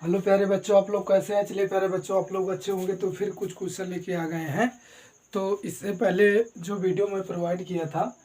Hello प्यारे बच्चों, आप लोग कैसे हैं। चलिए प्यारे बच्चों, आप लोग अच्छे होंगे तो फिर कुछ क्वेश्चन लेके आ गए हैं। तो इससे पहले जो वीडियो मैं प्रोवाइड किया था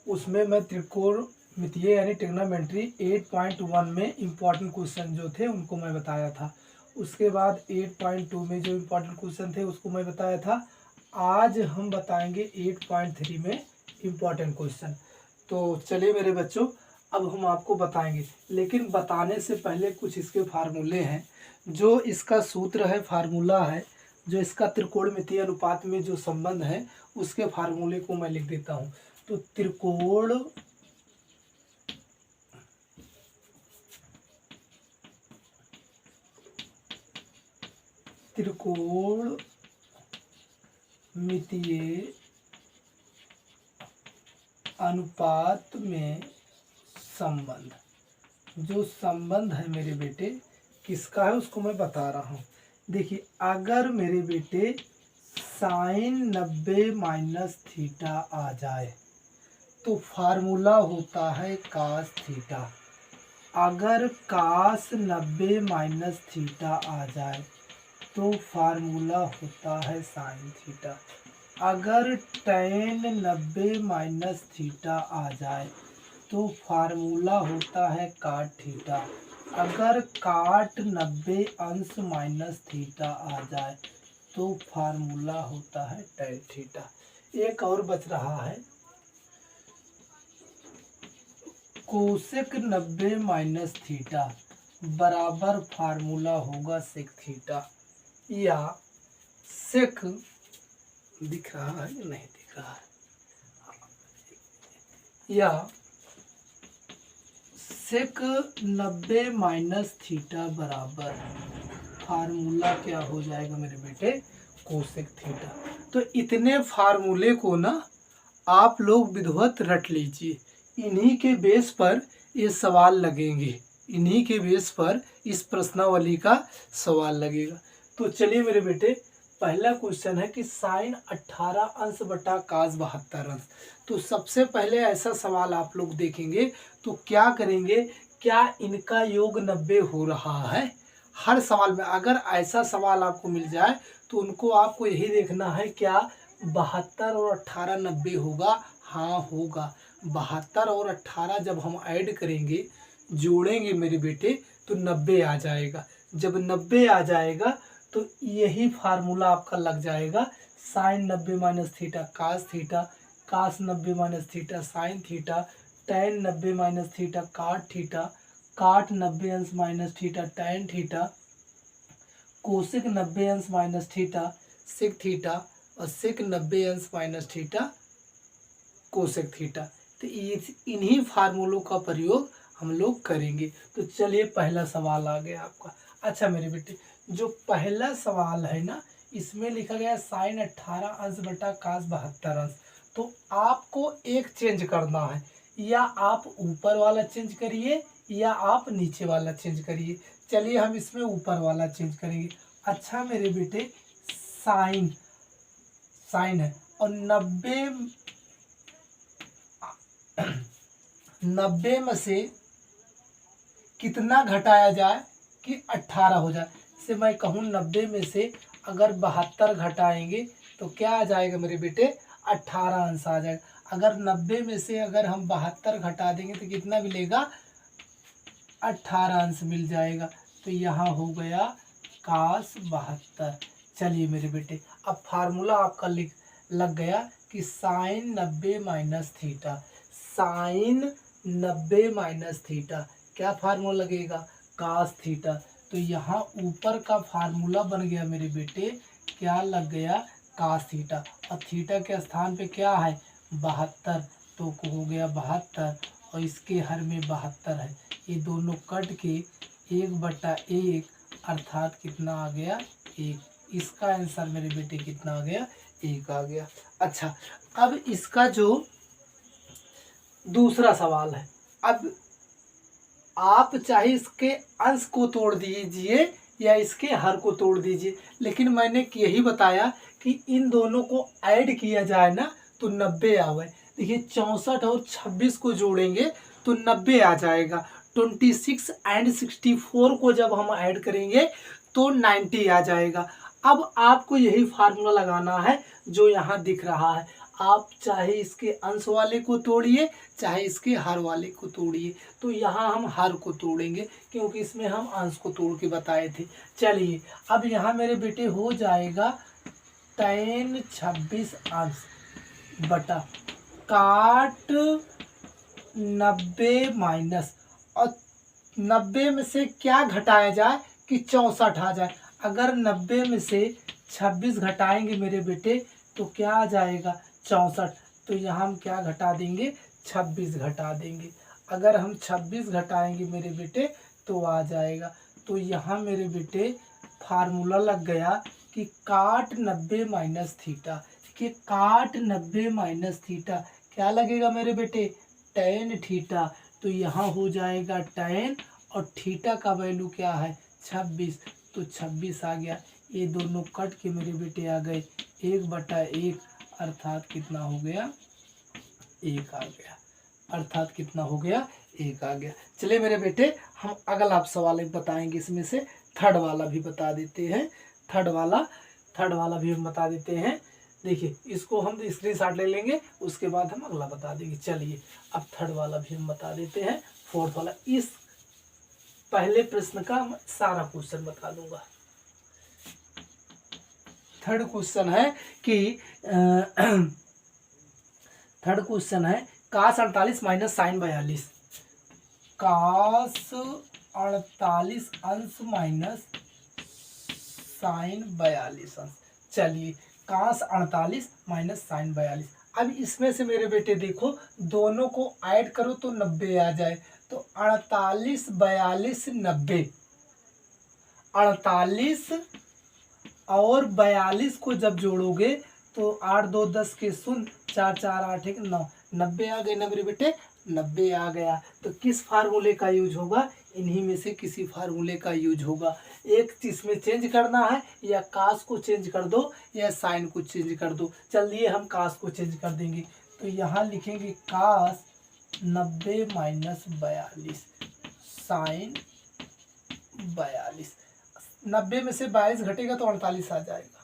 उसमें मैं त्रिकोणमितीय यानी ट्रिग्नोमेट्री 8.1 में इम्पॉर्टेंट क्वेश्चन जो थे उनको मैं बताया था। उसके बाद 8.2 में जो इम्पॉर्टेंट क्वेश्चन थे उसको मैं बताया था। आज हम बताएंगे 8.3 में इम्पॉर्टेंट क्वेश्चन। तो चलिए मेरे बच्चों, अब हम आपको बताएंगे, लेकिन बताने से पहले कुछ इसके फार्मूले हैं। जो इसका सूत्र है, फार्मूला है, जो इसका त्रिकोणमितीय अनुपात में जो संबंध है उसके फार्मूले को मैं लिख देता हूं। तो त्रिकोणमितीय अनुपात में संबंध, जो संबंध है मेरे बेटे किसका है उसको मैं बता रहा हूँ। देखिए, अगर मेरे बेटे साइन 90 माइनस थीटा आ जाए तो फार्मूला होता है कास थीटा। अगर कास 90 माइनस थीटा आ जाए तो फार्मूला होता है साइन थीटा। अगर टेन 90 माइनस थीटा आ जाए तो फार्मूला होता है काट थीटा। अगर काट 90 अंश माइनस थीटा आ जाए तो फार्मूला होता है टेन थीटा। एक और बच रहा है, कोसेक 90 माइनस थीटा बराबर फार्मूला होगा सेक थीटा, या सेक दिख रहा है या नहीं दिख रहा है, या सेक 90 माइनस थीटा बराबर फार्मूला क्या हो जाएगा मेरे बेटे, कोसेक थीटा। तो इतने फार्मूले को ना आप लोग विधिवत रट लीजिए। इन्हीं के बेस पर ये सवाल लगेंगे, इन्हीं के बेस पर इस प्रश्नावली का सवाल लगेगा। तो चलिए मेरे बेटे, पहला क्वेश्चन है कि साइन 18 अंश बटा कास 72 अंश। तो सबसे पहले ऐसा सवाल आप लोग देखेंगे तो क्या करेंगे, क्या इनका योग 90 हो रहा है। हर सवाल में अगर ऐसा सवाल आपको मिल जाए तो उनको आपको यही देखना है, क्या 72 और 18 90 होगा। हाँ होगा। 72 और 18 जब हम ऐड करेंगे, जोड़ेंगे मेरे बेटे, तो 90 आ जाएगा। जब 90 आ जाएगा तो यही फार्मूला आपका लग जाएगा, sine 90 minus theta cos theta, cos 90 minus theta sine theta, tan 90 minus theta cot theta, cot 90 अंश minus theta tan theta, cosec 90 अंश माइनस थीटा सेक थीटा, और सेक 90 अंश माइनस थीटा कोसेक थीटा। तो इन्हीं फार्मूलों का प्रयोग हम लोग करेंगे। तो चलिए पहला सवाल आ गया आपका। अच्छा मेरे बेटे, जो पहला सवाल है ना, इसमें लिखा गया साइन 18 अंश बटा कास 72 अंश। तो आपको एक चेंज करना है, या आप ऊपर वाला चेंज करिए या आप नीचे वाला चेंज करिए। चलिए हम इसमें ऊपर वाला चेंज करेंगे। अच्छा मेरे बेटे, साइन साइन है और 90 में से कितना घटाया जाए कि 18 हो जाए। से मैं कहूँ 90 में से अगर 72 घटाएंगे तो क्या आ जाएगा मेरे बेटे, 18 अंश आ जाएगा। अगर 90 में से अगर हम 72 घटा देंगे तो कितना मिलेगा, 18 अंश मिल जाएगा। तो यहाँ हो गया कास 72। चलिए मेरे बेटे, अब फार्मूला आपका लग गया कि sine 90 minus theta, sine 90 minus theta क्या फार्मूला लगेगा, कास थीटा। तो यहाँ ऊपर का फार्मूला बन गया मेरे बेटे, क्या लग गया, कास थीटा। और थीटा के स्थान पे क्या है, 72, तो हो गया 72 और इसके हर में 72 है। ये दोनों कट के 1/1 अर्थात कितना आ गया, 1। इसका आंसर मेरे बेटे कितना आ गया, 1 आ गया। अच्छा, अब इसका जो दूसरा सवाल है, अब आप चाहे इसके अंश को तोड़ दीजिए या इसके हर को तोड़ दीजिए, लेकिन मैंने यही बताया कि इन दोनों को ऐड किया जाए ना तो 90 आवे। देखिए 64 और 26 को जोड़ेंगे तो 90 आ जाएगा। 26 एंड 64 को जब हम ऐड करेंगे तो 90 आ जाएगा। अब आपको यही फार्मूला लगाना है जो यहाँ दिख रहा है। आप चाहे इसके अंश वाले को तोड़िए चाहे इसके हर वाले को तोड़िए, तो यहाँ हम हर को तोड़ेंगे क्योंकि इसमें हम अंश को तोड़ के बताए थे। चलिए अब यहाँ मेरे बेटे हो जाएगा tan 26 अंश बटा काट 90 माइनस, और 90 में से क्या घटाया जाए कि 64 आ जाए। अगर 90 में से 26 घटाएंगे मेरे बेटे तो क्या आ जाएगा 64, तो यहाँ हम क्या घटा देंगे 26 घटा देंगे। अगर हम 26 घटाएंगे मेरे बेटे तो आ जाएगा। तो यहाँ मेरे बेटे फार्मूला लग गया कि काट 90 माइनस थीटा, कि काट 90 माइनस थीटा क्या लगेगा मेरे बेटे tan थीटा। तो यहाँ हो जाएगा tan और थीटा का वैल्यू क्या है 26, तो 26 आ गया। ये दोनों कट के मेरे बेटे आ गए 1/1, अर्थात कितना हो गया 1 आ गया, अर्थात कितना हो गया 1 आ गया। चलिए मेरे बेटे हम अगला आप सवाल एक बताएंगे, इसमें से थर्ड वाला भी बता देते हैं। थर्ड वाला भी हम बता देते हैं। देखिए इसको हम स्क्रीनशॉट ले लेंगे, उसके बाद हम अगला बता देंगे। चलिए अब थर्ड वाला भी हम बता देते हैं। फोर्थ वाला, इस पहले प्रश्न का मैं सारा क्वेश्चन बता दूंगा। थर्ड क्वेश्चन है कि थर्ड क्वेश्चन है cos 48 माइनस साइन 42, cos 48 अंश माइनस साइन 42 अंश। चलिए cos 48 माइनस साइन 42, अब इसमें से मेरे बेटे देखो दोनों को ऐड करो तो 90 आ जाए। तो 48 42 90, 48 और 42 को जब जोड़ोगे तो 8 2 10 के 0, 4 4 8 1 9, 90 आ गए ना मेरे बेटे, 90 आ गया। तो किस फार्मूले का यूज होगा, इन्हीं में से किसी फार्मूले का यूज होगा। एक चीज में चेंज करना है, या कास को चेंज कर दो या साइन को चेंज कर दो। चलिए हम कास को चेंज कर देंगे, तो यहाँ लिखेंगे कास 90 माइनस 42 साइन 42। 90 में से 42 घटेगा तो 48 आ जाएगा।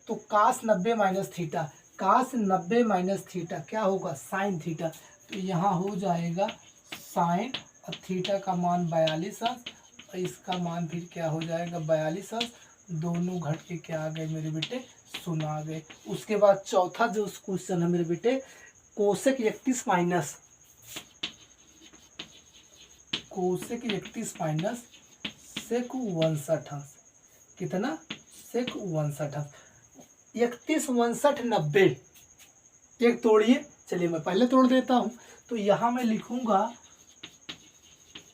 तो कास 90 minus theta, cos 90 minus theta क्या होगा साइन थीटा। तो यहाँ हो जाएगा साइन और थीटा का मान 42 अंश और इसका मान फिर क्या हो जाएगा 42 अंश। दोनों घट के क्या आ गए मेरे बेटे 0 आ गए। उसके बाद चौथा जो क्वेश्चन है मेरे बेटे कोसेक 31 माइनस सेक 59 अंश, कितना सेक 59 अंश। 31 59 90, एक तोड़िए। चलिए मैं पहले तोड़ देता हूँ। तो यहाँ मैं लिखूंगा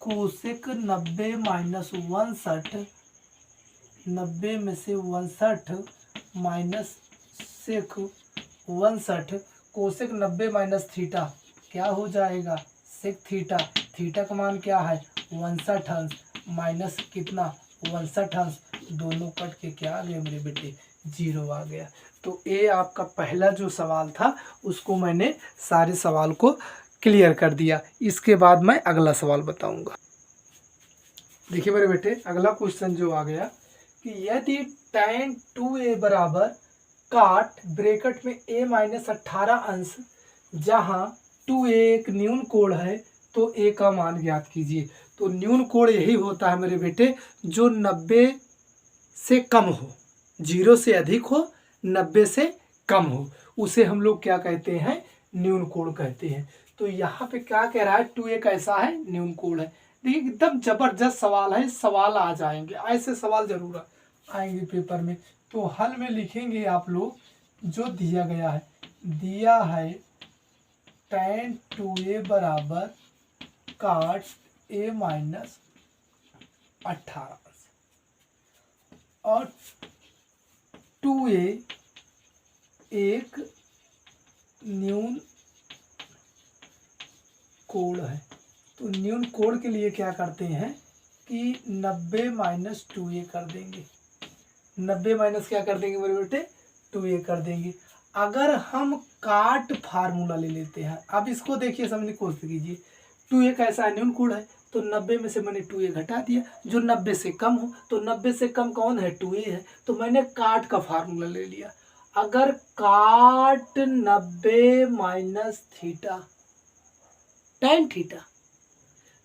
कोसेक 90 माइनस 59, 90 में से 59 minus sec 59, cosec 90 minus theta क्या हो जाएगा सेक थीटा। थीटा का मान क्या है 59 अंश माइनस कितना 59 अंश, दोनों कट के क्या आ गए मेरे बेटे 0 आ गया। तो ये आपका पहला जो सवाल था उसको मैंने सारे सवाल को क्लियर कर दिया। इसके बाद मैं अगला सवाल बताऊंगा। देखिए मेरे बेटे अगला क्वेश्चन जो आ गया कि यदि tan 2a बराबर काट ब्रैकेट में a माइनस 18 अंश, जहाँ 2a एक न्यून कोण है तो a का मान ज्ञात कीजिए। तो न्यून कोण यही होता है मेरे बेटे जो 90 से कम हो, 0 से अधिक हो 90 से कम हो, उसे हम लोग क्या कहते हैं न्यून कोण कहते हैं। तो यहाँ पे क्या कह रहा है 2a कैसा है न्यून कोण है। देखिए एकदम जबरदस्त सवाल है, सवाल आ जाएंगे, ऐसे सवाल जरूर आएंगे पेपर में। तो हल में लिखेंगे आप लोग जो दिया गया है, दिया है tan 2a बराबर काट a माइनस 18 और 2a एक न्यून कोण है। तो न्यून कोण के लिए क्या करते हैं कि 90 माइनस 2a कर देंगे, 90 माइनस क्या कर देंगे मेरे बेटे 2a कर देंगे। अगर हम काट फार्मूला ले लेते हैं, अब इसको देखिए समझने की कोशिश कीजिए। 2a कैसा है न्यून कोण है, तो 90 में से मैंने 2a घटा दिया, जो 90 से कम हो। तो 90 से कम कौन है, 2a है, तो मैंने काट का फार्मूला ले लिया। अगर काट 90 माइनस थीटा tan थीटा,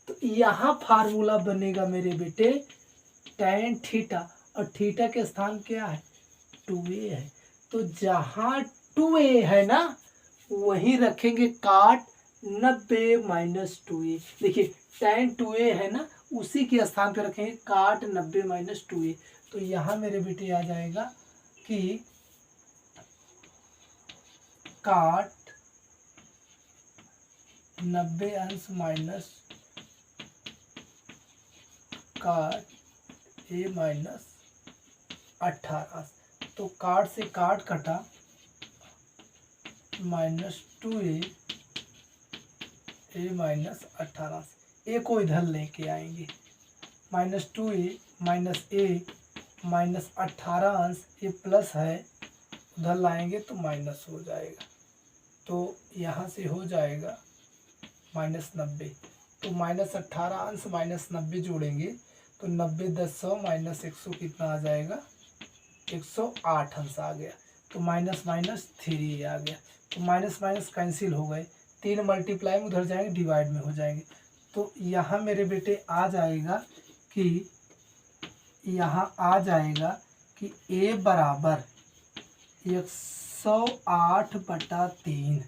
तो यहाँ फार्मूला बनेगा मेरे बेटे tan थीटा, और थीटा के स्थान क्या है, 2a है। तो जहाँ 2a है ना, वहीं रखेंगे काट 90 माइनस 2a। देखिए tan 2a है ना, उसी के स्थान पे रखेंगे काट 90 माइनस 2a। तो यहाँ मेरे बेटे आ जाएगा कि काट 90 अंश माइनस काट a माइनस 18। तो काट से काट कटा, माइनस 2a a माइनस 18। ए को इधर लेके आएंगे, minus 2a minus a minus 18 अंश, ये प्लस है, उधर लाएंगे तो माइनस हो जाएगा। तो यहाँ से हो जाएगा माइनस 90। तो माइनस 18 अंश माइनस 90 जोड़ेंगे तो 90 10 100 माइनस 100 कितना आ जाएगा, 108 अंश आ गया। तो माइनस माइनस 3 आ गया। तो माइनस माइनस कैंसिल हो गए, 3 मल्टीप्लाई में उधर जाएंगे, डिवाइड में हो जाएंगे। तो यहाँ मेरे बेटे आ जाएगा कि यहाँ आ जाएगा कि a बराबर 108/3।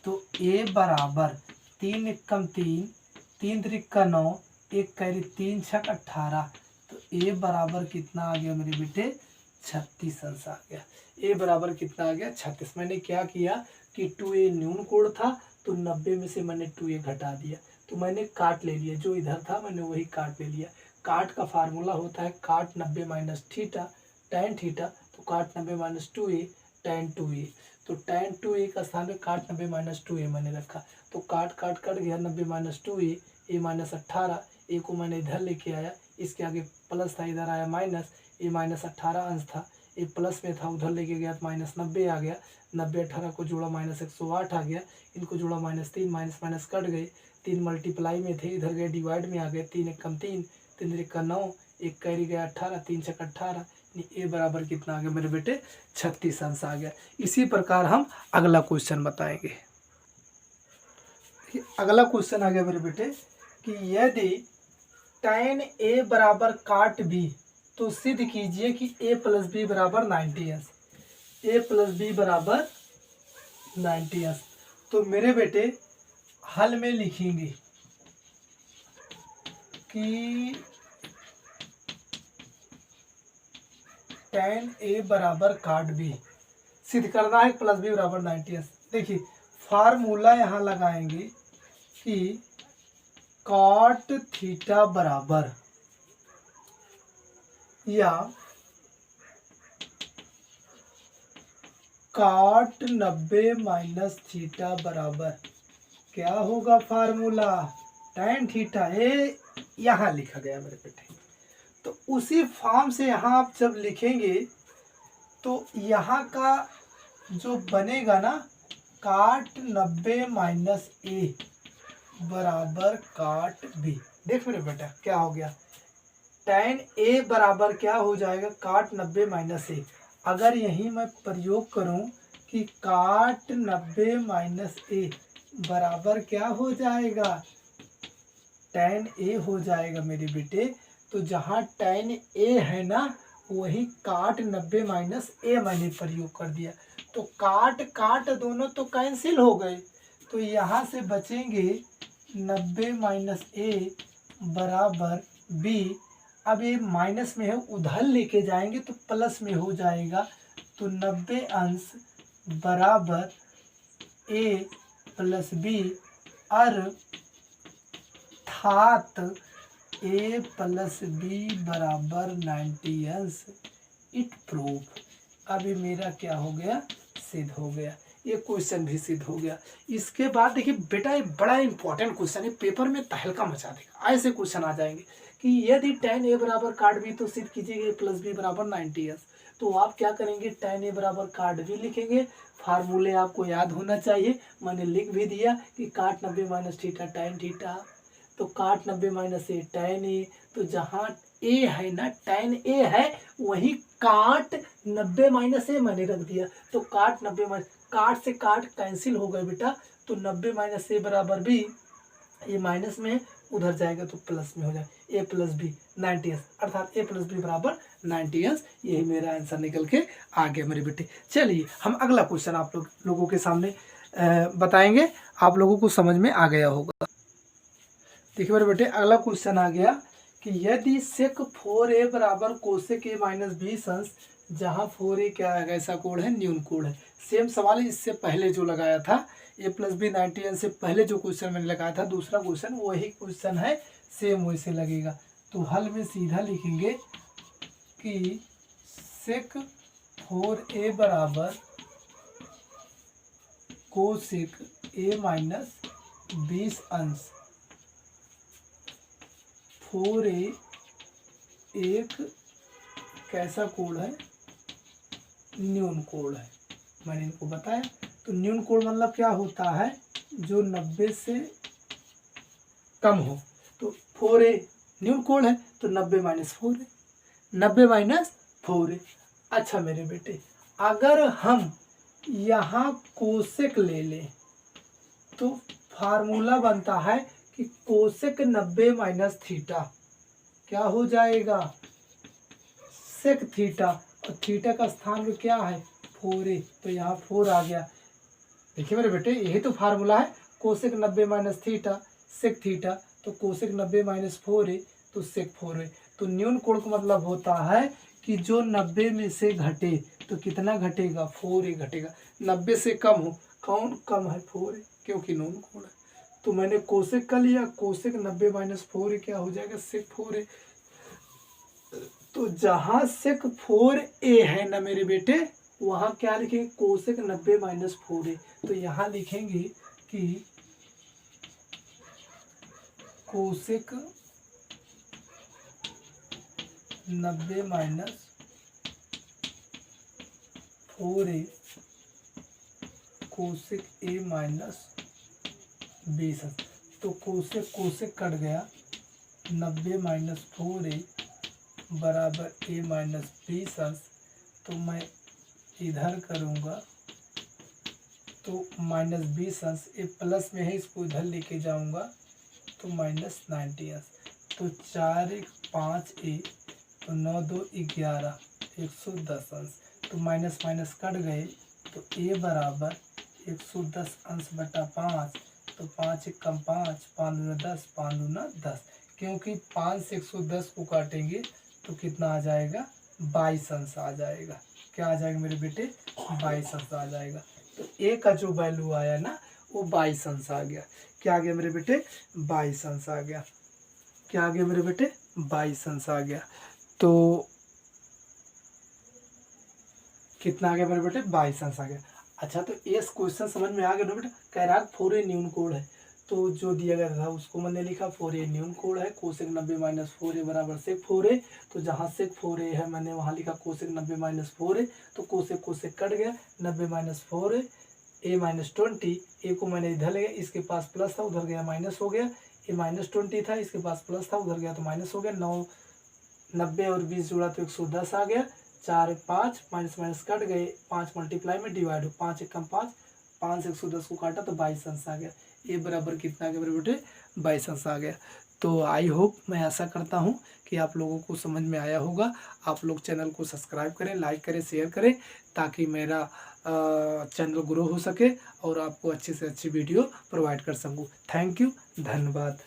तो a बराबर 3 एकम 3, 3 त्रिका 9, 1 कैरी 3 छक 18। तो a बराबर कितना आ गया मेरे बेटे, 36 अंश आ गया। a बराबर कितना आ गया, 36। मैंने क्या किया कि 2a न्यून कोण था, तो 90 में से मैंने 2a घटा दिया, तो मैंने काट ले लिया, जो इधर था मैंने वही काट ले लिया। काट का फार्मूला होता है काट 90 माइनस थीटा tan थीटा। तो काट 90 माइनस 2a tan 2a। तो tan 2a का स्थान पे काट 90 माइनस 2a मैंने रखा। तो काट काट कट गया, 90 minus 2a, a minus 18, a को मैंने इधर लेके आया, इसके आगे प्लस था, इधर आया माइनस, a माइनस 18 अंश था, a प्लस में था, उधर लेके गया तो माइनस 90 आ गया। 90 18 को जोड़ा माइनस 108 आ गया, इनको जोड़ा माइनस 3, माइनस माइनस कट गए, 3 मल्टीप्लाई में थे, इधर गए डिवाइड में आ गए, 3 एकम 3, 3 त्रिका 9, 1 कैरी गया 18, 3 छक 18। ए बराबर कितना आ गया मेरे बेटे, 36 अंश आ गया। इसी प्रकार हम अगला क्वेश्चन बताएंगे। अगला क्वेश्चन आ गया मेरे बेटे कि यदि tan a बराबर काट b, तो सिद्ध कीजिए कि a प्लस बी बराबर 90 अंश। a प्लस बी बराबर 90 अंश। तो मेरे बेटे हल में लिखेंगे कि tan a बराबर काट b, सिद्ध करना है प्लस बी बराबर 90 अंश। देखिए फार्मूला यहाँ लगाएंगे कि कॉट थीटा बराबर, या कॉट 90 माइनस थीटा बराबर क्या होगा फार्मूला, tan थीटा। ये यहाँ लिखा गया मेरे बेटे। तो उसी फॉर्म से यहाँ आप जब लिखेंगे तो यहाँ का जो बनेगा ना, काट 90 माइनस ए बराबर काट बी। देख मेरे बेटा क्या हो गया, tan ए बराबर क्या हो जाएगा, काट 90 माइनस ए। अगर यही मैं प्रयोग करूं कि काट 90 माइनस ए बराबर क्या हो जाएगा, tan ए हो जाएगा मेरे बेटे। तो जहाँ tan ए है ना, वही काट 90 माइनस ए मैंने प्रयोग कर दिया। तो काट काट दोनों तो कैंसिल हो गए, तो यहाँ से बचेंगे 90 माइनस ए बराबर बी। अब ये माइनस में है, उधर लेके जाएंगे तो प्लस में हो जाएगा। तो 90 अंश बराबर ए प्लस बी, अर्थात ए प्लस बी बराबर 90 अंश। It proof. अभी मेरा क्या हो गया, सिद्ध हो गया। ये क्वेश्चन भी सिद्ध हो गया। इसके बाद देखिए बेटा, ये बड़ा इंपॉर्टेंट क्वेश्चन है, पेपर में तहलका मचा देगा। ऐसे क्वेश्चन आ जाएंगे कि यदि tan ए बराबर काट बी, तो सिद्ध कीजिएगा प्लस बी बराबर 90 अंश। तो आप क्या करेंगे, tan ए बराबर काट बी लिखेंगे। फार्मूले आपको याद होना चाहिए, मैंने लिख भी दिया कि काट 90 माइनस थीटा tan थीटा तो काट 90 माइनस ए tan ए, तो जहाँ ए है ना tan ए है वही काट 90 माइनस ए मैंने रख दिया, तो काट 90 माइनस, काट से काट कैंसिल हो गए बेटा, तो 90 माइनस ए बराबर भी, ये माइनस में उधर जाएगा तो प्लस में हो जाए, ए प्लस बी 90 अंश, अर्थात ए प्लस बी बराबर 90 अंश। यही मेरा आंसर निकल के आ गया मेरे बेटे। चलिए हम अगला क्वेश्चन आप लोगों के सामने बताएंगे, आप लोगों को समझ में आ गया होगा। देखिए मेरे बेटे अगला क्वेश्चन आ गया कि यदि सेक 4a बराबर कोसेक a माइनस 20 अंश, जहाँ 4a क्या है, ऐसा कोड है, न्यून कोड है। सेम सवाल है इससे पहले जो लगाया था, a प्लस बी 90 अंश से पहले जो क्वेश्चन मैंने लगाया था दूसरा क्वेश्चन, वही क्वेश्चन है, सेम वैसे लगेगा। तो हल में सीधा लिखेंगे कि सेक 4a बराबर कोसेक a माइनस 20 अंश, 4a एक कैसा कोड है, न्यून कोड है, मैंने इनको बताया। तो न्यून कोड मतलब क्या होता है, जो 90 से कम हो। तो 4a न्यून कोड है, तो 90 माइनस 4a, 90 माइनस 4a। अच्छा मेरे बेटे अगर हम यहाँ कोसेक ले लें तो फार्मूला बनता है कि कोसेक 90 माइनस थीटा क्या हो जाएगा, सेक थीटा, और थीटा का स्थान में क्या है 4a, तो यहाँ 4 आ गया। देखिए मेरे बेटे यही तो फार्मूला है, cosec 90 minus theta sec theta, तो कोसेक 90 माइनस 4a तो सेक 4a। तो न्यून कोड का मतलब होता है कि जो 90 में से घटे तो कितना घटेगा, 4a घटेगा। 90 से कम हो, कौन कम है 4a, क्योंकि न्यून कोड है। तो मैंने कोसेक का लिया, कोसेक 90 माइनस 4a क्या हो जाएगा, सेक 4a। तो जहाँ सेक 4a है ना मेरे बेटे, वहाँ क्या लिखेंगे, कोसेक 90 माइनस 4a। तो यहाँ लिखेंगे कि cosec 90 minus 4a cosec a minus 20 अंश। तो कोसेक कोसेक कट गया, 90 माइनस 4a बराबर a माइनस 20 अंश। तो मैं इधर करूँगा तो माइनस 20 अंश, ए प्लस में है इसको इधर लेके जाऊँगा तो माइनस 90 अंश। तो 4 1 5a, तो 9 2 11, 110 अंश। तो माइनस माइनस कट गए, तो a बराबर 110 अंश बटा 5, तो 5 1 कम 5, 5 दूना 10, 5 दूना 10। क्योंकि 5 से 110 को काटेंगे तो कितना आ जाएगा, 22 अंश आ जाएगा। क्या आ जाएगा मेरे बेटे, 22 अंश आ जाएगा। तो a का जो वैल्यू आया ना वो 22 अंश आ गया। क्या आ गया मेरे बेटे, 22 अंश आ गया। क्या आ गया मेरे बेटे, 22 अंश आ गया। तो कितना आ गया मेरे बेटे, 22 अंश आ गया। अच्छा तो ये क्वेश्चन समझ में आ गया ना बेटा। कह रहा है 4a न्यून कोड है, तो जो दिया गया था उसको मैंने लिखा 4a न्यून कोड है, कोसेक 90 माइनस 4a बराबर सेक 4a। तो जहाँ सेक 4a है मैंने वहाँ लिखा कोसेक 90 माइनस 4a। तो कोसेक कोसेक कट गया, 90 minus 4a, a minus 20, a को मैंने इधर ले गया, इसके पास प्लस था उधर गया माइनस हो गया, a माइनस 20 था इसके पास प्लस था उधर गया तो माइनस हो गया। 90 और 20 जोड़ा तो 110 आ गया। 4 5 माइनस माइनस कट गए, 5 मल्टीप्लाई में डिवाइड हो, 5 1 कम 5, 5 से 110 को काटा तो 22 अंश आ गया। ए बराबर कितना आ गया मेरे बेटे, 22 अंश आ गया। तो आई होप, मैं आशा करता हूँ कि आप लोगों को समझ में आया होगा। आप लोग चैनल को सब्सक्राइब करें, लाइक करें, शेयर करें, ताकि मेरा चैनल ग्रो हो सके और आपको अच्छी से अच्छी वीडियो प्रोवाइड कर सकूँ। थैंक यू, धन्यवाद।